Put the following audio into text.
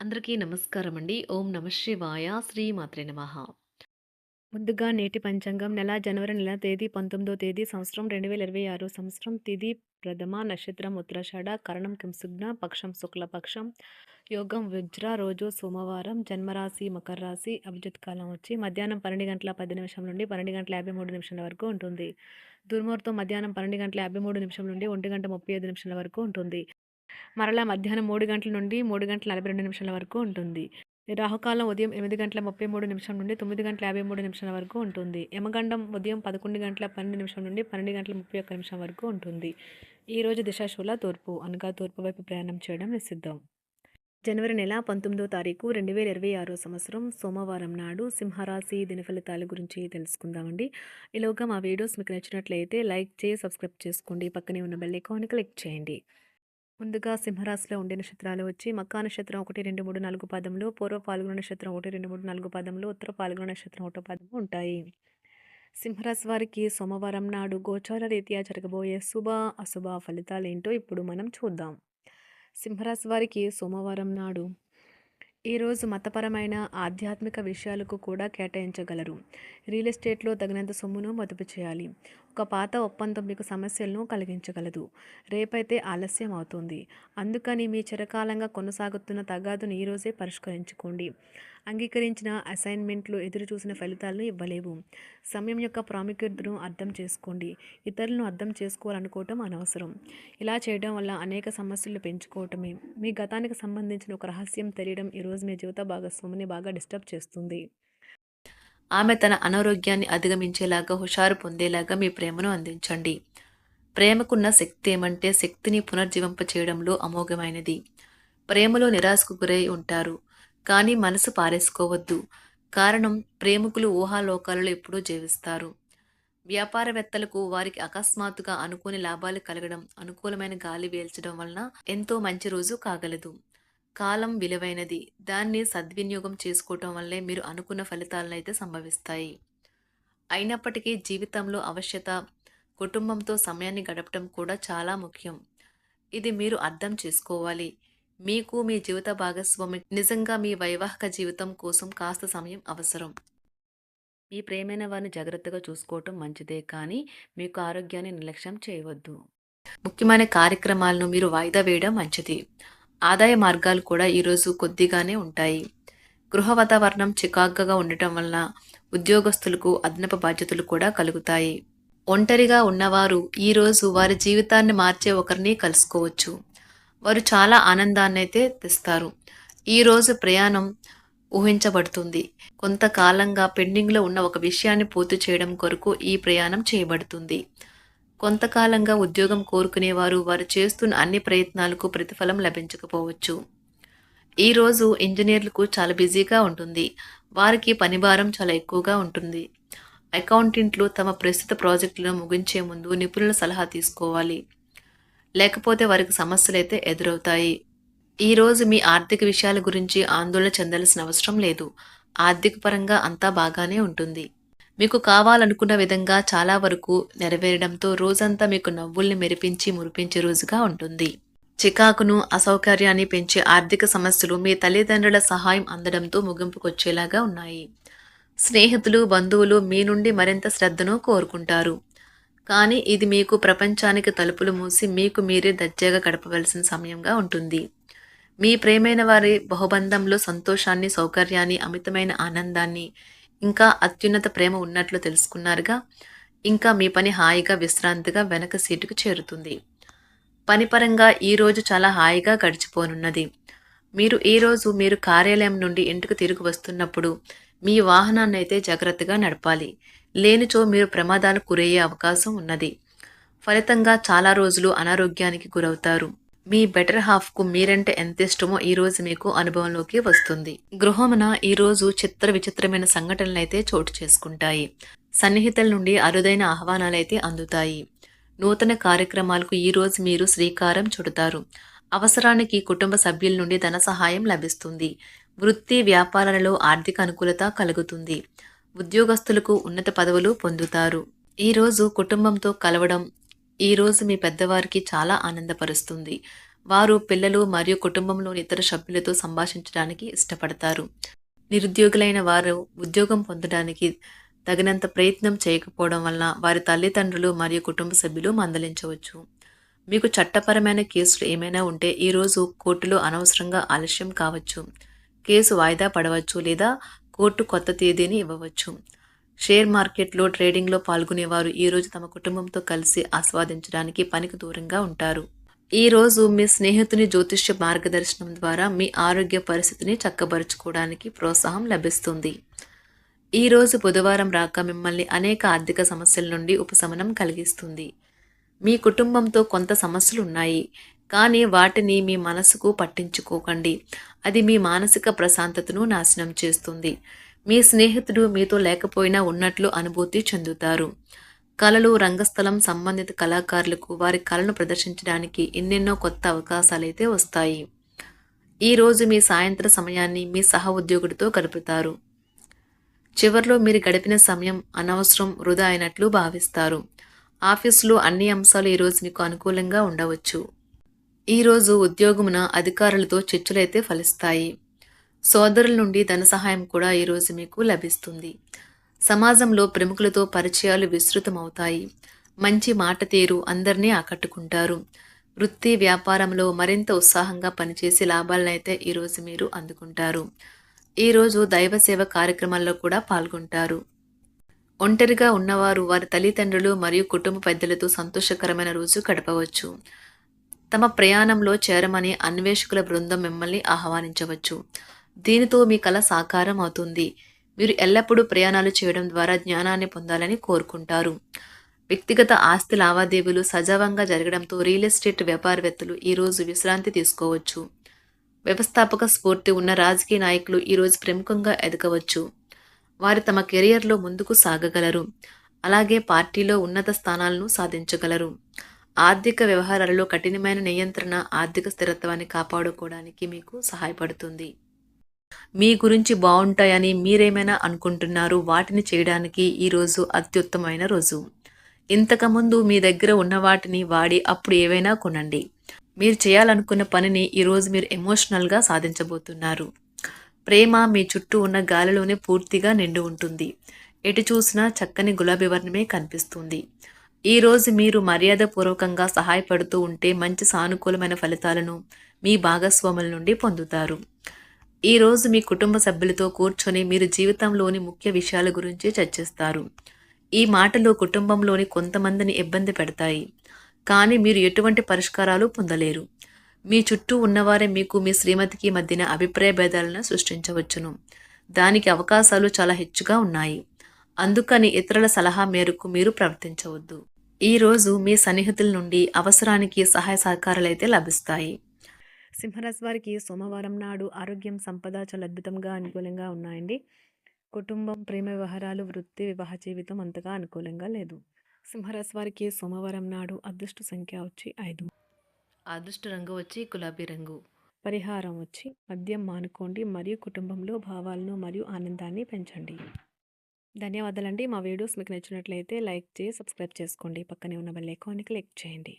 అందరికీ నమస్కారం అండి. ఓం నమః శివాయ. శ్రీమాత్రే నమః. ముందుగా నేటి పంచాంగం నెల జనవరి నెల తేదీ 19వ తేదీ సంవత్సరం 2026 సంవత్సరం తిథి ప్రథమ నక్షత్రం ఉత్తరాషాఢ కరణం కింసుగ్న పక్షం శుక్లపక్షం యోగం వజ్ర రోజు సోమవారం జన్మరాశి మకర రాశి అభిజిత్ కాలం వచ్చి మధ్యాహ్నం 12 గంటల 10 నిమిషం నుండి 12 గంటల 53 నిమిషాల వరకు ఉంటుంది. దుర్ముహూర్తం మధ్యాహ్నం 12 గంటల 53 నిమిషం నుండి 1 గంట 35 నిమిషాల వరకు ఉంటుంది. మరలా మధ్యాహ్నం 3 గంటల నుండి 3 గంటల 42 నిమిషాల వరకు ఉంటుంది. రాహుకాలం ఉదయం 8 గంటల 33 నిమిషం నుండి 9 గంటల 53 నిమిషాల వరకు ఉంటుంది. యమగండం ఉదయం 11 గంటల 12 నిమిషం నుండి 12 గంటల 31 నిమిషం వరకు ఉంటుంది. ఈరోజు దిశాశూల తూర్పు అనగా తూర్పు వైపు ప్రయాణం చేయడం నిషిద్ధం. జనవరి నెల 19వ తారీఖు 2026 సంవత్సరం సోమవారం నాడు సింహరాశి దిన ఫలితాల గురించి తెలుసుకుందామండి. ఈలోగా మా వీడియోస్ మీకు నచ్చినట్లయితే లైక్ చేసి సబ్స్క్రైబ్ చేసుకోండి. పక్కనే ఉన్న బెల్ ఐకాన్ క్లిక్ చేయండి. ముందుగా సింహరాశిలో ఉండే నక్షత్రాలు వచ్చి మకా నక్షత్రం 1, 2, 3, 4 పాదములు, పూర్వ పాల్గొన నక్షత్రం 1, 2, 3, 4 పాదములు, ఉత్తర పాల్గొన నక్షత్రం 1 పాదము ఉంటాయి. సింహరాశి వారికి సోమవారం నాడు గోచార రీత్యా జరగబోయే శుభ అశుభ ఫలితాలేంటో ఇప్పుడు మనం చూద్దాం. సింహరాశి వారికి సోమవారం నాడు ఈరోజు మతపరమైన ఆధ్యాత్మిక విషయాలకు కూడా కేటాయించగలరు. రియల్ ఎస్టేట్లో తగినంత సొమ్మును మదుపు చేయాలి. ఒక పాత ఒప్పందం మీకు సమస్యలను కలిగించగలదు. రేపైతే ఆలస్యం అవుతుంది. అందుకని మీ చిరకాలంగా కొనసాగుతున్న తగాదును ఈరోజే పరిష్కరించుకోండి. అంగీకరించిన అసైన్మెంట్లు ఎదురు చూసిన ఫలితాలను ఇవ్వలేవు. సమయం యొక్క ప్రాముఖ్యతను అర్థం చేసుకోండి. ఇతరులను అర్థం చేసుకోవాలనుకోవటం అనవసరం. ఇలా చేయడం వల్ల అనేక సమస్యలు పెంచుకోవటమే. మీ గతానికి సంబంధించిన ఒక రహస్యం తెలియడం ఈరోజు మీ జీవిత భాగస్వామిని బాగా డిస్టర్బ్ చేస్తుంది. ఆమె తన అనారోగ్యాన్ని అధిగమించేలాగా హుషారు పొందేలాగా మీ ప్రేమను అందించండి. ప్రేమకున్న శక్తి ఏమంటే శక్తిని పునర్జీవింప చేయడంలో అమోఘమైనది. ప్రేమలో నిరాశకు గురై ఉంటారు, కానీ మనసు పారేసుకోవద్దు. కారణం ప్రేమికులు ఊహాలోకాలలో ఎప్పుడూ జీవిస్తారు. వ్యాపారవేత్తలకు వారికి అకస్మాత్తుగా అనుకోని లాభాలు కలగడం, అనుకూలమైన గాలి వీల్చడం వలన ఎంతో మంచి రోజు కాగలదు. కాలం విలువైనది. దాన్ని సద్వినియోగం చేసుకోవటం వల్లే మీరు అనుకున్న ఫలితాలనైతే సంభవిస్తాయి. అయినప్పటికీ జీవితంలో అవశ్యత, కుటుంబంతో సమయాన్ని గడపటం కూడా చాలా ముఖ్యం. ఇది మీరు అర్థం చేసుకోవాలి. మీకు మీ జీవిత భాగస్వామి నిజంగా మీ వైవాహిక జీవితం కోసం కాస్త సమయం అవసరం. మీ ప్రేమైన వారిని జాగ్రత్తగా చూసుకోవటం మంచిదే, కానీ మీకు ఆరోగ్యాన్ని నిర్లక్ష్యం చేయవద్దు. ముఖ్యమైన కార్యక్రమాలను మీరు వాయిదా వేయడం మంచిది. ఆదాయ మార్గాలు కూడా ఈరోజు కొద్దిగానే ఉంటాయి. గృహ వాతావరణం చికాకుగా ఉండటం వలన ఉద్యోగస్తులకు అదనపు బాధ్యతలు కూడా కలుగుతాయి. ఒంటరిగా ఉన్నవారు ఈరోజు వారి జీవితాన్ని మార్చే ఒకరిని కలుసుకోవచ్చు. వారు చాలా ఆనందాన్ని అయితే తెస్తారు. ఈరోజు ప్రయాణం ఊహించబడుతుంది. కొంతకాలంగా పెండింగ్లో ఉన్న ఒక విషయాన్ని పూర్తి చేయడం కొరకు ఈ ప్రయాణం చేయబడుతుంది. కొంతకాలంగా ఉద్యోగం కోరుకునేవారు వారు చేస్తున్న అన్ని ప్రయత్నాలకు ప్రతిఫలం లభించకపోవచ్చు. ఈరోజు ఇంజనీర్లకు చాలా బిజీగా ఉంటుంది. వారికి పనిభారం చాలా ఎక్కువగా ఉంటుంది. అకౌంటెంట్లు తమ ప్రస్తుత ప్రాజెక్టులను ముగించే ముందు నిపుణుల సలహా తీసుకోవాలి, లేకపోతే వారికి సమస్యలైతే ఎదురవుతాయి. ఈరోజు మీ ఆర్థిక విషయాల గురించి ఆందోళన చెందాల్సిన అవసరం లేదు. ఆర్థిక పరంగా అంతా బాగానే ఉంటుంది. మీకు కావాలనుకున్న విధంగా చాలా వరకు నెరవేరడంతో రోజంతా మీకు నవ్వుల్ని మెరిపించి మురిపించే రోజుగా ఉంటుంది. చికాకును, అసౌకర్యాన్ని పెంచే ఆర్థిక సమస్యలు మీ తల్లిదండ్రుల సహాయం అందడంతో ముగింపుకొచ్చేలాగా ఉన్నాయి. స్నేహితులు, బంధువులు మీ నుండి మరింత శ్రద్ధను కోరుకుంటారు. కానీ ఇది మీకు ప్రపంచానికి తలుపులు మూసి మీకు మీరే దర్జాగా గడపవలసిన సమయంగా ఉంటుంది. మీ ప్రేమైన వారి బహుబంధంలో సంతోషాన్ని, సౌకర్యాన్ని, అమితమైన ఆనందాన్ని, ఇంకా అత్యున్నత ప్రేమ ఉన్నట్లు తెలుసుకున్నారుగా. ఇంకా మీ పని హాయిగా విశ్రాంతిగా వెనక సీటుకు చేరుతుంది. పనిపరంగా ఈరోజు చాలా హాయిగా గడిచిపోనున్నది. మీరు కార్యాలయం నుండి ఇంటికి తిరిగి వస్తున్నప్పుడు మీ వాహనాన్ని అయితే జాగ్రత్తగా నడపాలి. లేనిచో మీరు ప్రమాదాలకు గురయ్యే అవకాశం ఉన్నది. ఫలితంగా చాలా రోజులు అనారోగ్యానికి గురవుతారు. మీ బెటర్ హాఫ్కు మీరంటే ఎంత ఇష్టమో ఈరోజు మీకు అనుభవంలోకి వస్తుంది. గృహమున ఈరోజు చిత్ర విచిత్రమైన సంఘటనలైతే చోటు చేసుకుంటాయి. సన్నిహితుల నుండి అరుదైన ఆహ్వానాలైతే అందుతాయి. నూతన కార్యక్రమాలకు ఈరోజు మీరు శ్రీకారం చుడతారు. అవసరానికి కుటుంబ సభ్యుల నుండి ధన సహాయం లభిస్తుంది. వృత్తి వ్యాపారాలలో ఆర్థిక అనుకూలత కలుగుతుంది. ఉద్యోగస్తులకు ఉన్నత పదవులు పొందుతారు. ఈరోజు కుటుంబంతో కలవడం ఈరోజు మీ పెద్దవారికి చాలా ఆనందపరుస్తుంది. వారు పిల్లలు మరియు కుటుంబంలోని ఇతర సభ్యులతో సంభాషించడానికి ఇష్టపడతారు. నిరుద్యోగులైన వారు ఉద్యోగం పొందడానికి తగినంత ప్రయత్నం చేయకపోవడం వలన వారి తల్లిదండ్రులు మరియు కుటుంబ సభ్యులు మందలించవచ్చు. మీకు చట్టపరమైన కేసులు ఏమైనా ఉంటే ఈరోజు కోర్టులో అనవసరంగా ఆలస్యం కావచ్చు. కేసు వాయిదా పడవచ్చు లేదా కోర్టు కొత్త తేదీని ఇవ్వవచ్చు. షేర్ మార్కెట్లో ట్రేడింగ్లో పాల్గొనేవారు ఈరోజు తమ కుటుంబంతో కలిసి ఆస్వాదించడానికి పనికి దూరంగా ఉంటారు. ఈరోజు మీ స్నేహితుని జ్యోతిష్య మార్గదర్శనం ద్వారా మీ ఆరోగ్య పరిస్థితిని చక్కబరుచుకోవడానికి ప్రోత్సాహం లభిస్తుంది. ఈరోజు బుధవారం రాక మిమ్మల్ని అనేక ఆర్థిక సమస్యల నుండి ఉపశమనం కలిగిస్తుంది. మీ కుటుంబంతో కొంత సమస్యలు ఉన్నాయి, కానీ వాటిని మీ మనసుకు పట్టించుకోకండి. అది మీ మానసిక ప్రశాంతతను నాశనం చేస్తుంది. మీ స్నేహితుడు మీతో లేకపోయినా ఉన్నట్లు అనుభూతి చెందుతారు. కళలు, రంగస్థలం సంబంధిత కళాకారులకు వారి కళను ప్రదర్శించడానికి ఎన్నెన్నో కొత్త అవకాశాలైతే వస్తాయి. ఈరోజు మీ సాయంత్ర సమయాన్ని మీ సహ ఉద్యోగుడితో గడుపుతారు. చివర్లో మీరు గడిపిన సమయం అనవసరం, వృధా అయినట్లు భావిస్తారు. ఆఫీసులో అన్ని అంశాలు ఈరోజు మీకు అనుకూలంగా ఉండవచ్చు. ఈరోజు ఉద్యోగమున అధికారులతో చర్చలైతే ఫలిస్తాయి. సోదరుల నుండి ధన సహాయం కూడా ఈరోజు మీకు లభిస్తుంది. సమాజంలో ప్రముఖులతో పరిచయాలు విస్తృతమవుతాయి. మంచి మాట తీరు అందరినీ ఆకట్టుకుంటారు. వృత్తి వ్యాపారంలో మరింత ఉత్సాహంగా పనిచేసి లాభాలనైతే ఈరోజు మీరు అందుకుంటారు. ఈరోజు దైవ సేవ కార్యక్రమాల్లో కూడా పాల్గొంటారు. ఒంటరిగా ఉన్నవారు వారి తల్లిదండ్రులు మరియు కుటుంబ పెద్దలతో సంతోషకరమైన రోజు గడపవచ్చు. తమ ప్రయాణంలో చేరమని అన్వేషకుల బృందం మిమ్మల్ని ఆహ్వానించవచ్చు. దీనితో మీ కల సాకారం అవుతుంది. మీరు ఎల్లప్పుడూ ప్రయాణాలు చేయడం ద్వారా జ్ఞానాన్ని పొందాలని కోరుకుంటారు. వ్యక్తిగత ఆస్తి లావాదేవీలు సజావంగా జరగడంతో రియల్ ఎస్టేట్ వ్యాపారవేత్తలు ఈరోజు విశ్రాంతి తీసుకోవచ్చు. వ్యవస్థాపక స్ఫూర్తి ఉన్న రాజకీయ నాయకులు ఈరోజు ప్రముఖంగా ఎదగవచ్చు. వారు తమ కెరియర్లో ముందుకు సాగగలరు. అలాగే పార్టీలో ఉన్నత స్థానాలను సాధించగలరు. ఆర్థిక వ్యవహారాలలో కఠినమైన నియంత్రణ ఆర్థిక స్థిరత్వాన్ని కాపాడుకోవడానికి మీకు సహాయపడుతుంది. మీ గురించి బాగుంటాయని మీరేమైనా అనుకుంటున్నారు, వాటిని చేయడానికి ఈరోజు అత్యుత్తమైన రోజు. ఇంతకుముందు మీ దగ్గర ఉన్న వాటిని వాడి అప్పుడు ఏవైనా కొనండి. మీరు చేయాలనుకున్న పనిని ఈరోజు మీరు ఎమోషనల్గా సాధించబోతున్నారు. ప్రేమ మీ చుట్టూ ఉన్న గాలిలోనే పూర్తిగా నిండి ఉంటుంది. ఎటు చూసినా చక్కని గులాబీ వర్ణమే కనిపిస్తుంది. ఈరోజు మీరు మర్యాదపూర్వకంగా సహాయపడుతూ ఉంటే మంచి సానుకూలమైన ఫలితాలను మీ భాగస్వాముల నుండి పొందుతారు. ఈరోజు మీ కుటుంబ సభ్యులతో కూర్చొని మీరు జీవితంలోని ముఖ్య విషయాల గురించి చర్చిస్తారు. ఈ మాటలు కుటుంబంలోని కొంతమందిని ఇబ్బంది పెడతాయి, కానీ మీరు ఎటువంటి పరిష్కారాలు పొందలేరు. మీ చుట్టూ ఉన్నవారే మీకు మీ శ్రీమతికి మధ్యన అభిప్రాయ భేదాలను సృష్టించవచ్చును. దానికి అవకాశాలు చాలా హెచ్చుగా ఉన్నాయి. అందుకని ఇతరుల సలహా మేరకు మీరు ప్రవర్తించవద్దు. ఈరోజు మీ సన్నిహితుల నుండి అవసరానికి సహాయ సహకారాలైతే లభిస్తాయి. సింహరాశి వారికి సోమవారం నాడు ఆరోగ్యం, సంపద చాలా అద్భుతంగా అనుకూలంగా ఉన్నాయండి. కుటుంబం, ప్రేమ వ్యవహారాలు, వృత్తి, వివాహ జీవితం అంతగా అనుకూలంగా లేదు. సింహరాశి వారికి సోమవారం నాడు అదృష్ట సంఖ్య వచ్చి 5. అదృష్ట రంగు వచ్చి గులాబీ రంగు. పరిహారం వచ్చి మద్యం మానుకోండి మరియు కుటుంబంలో భావాలను మరియు ఆనందాన్ని పెంచండి. ధన్యవాదాలండి. మా వీడియోస్ మీకు నచ్చినట్లయితే లైక్ చేసి సబ్స్క్రైబ్ చేసుకోండి. పక్కనే ఉన్న బెల్ ఐకాన్ని క్లిక్ చేయండి.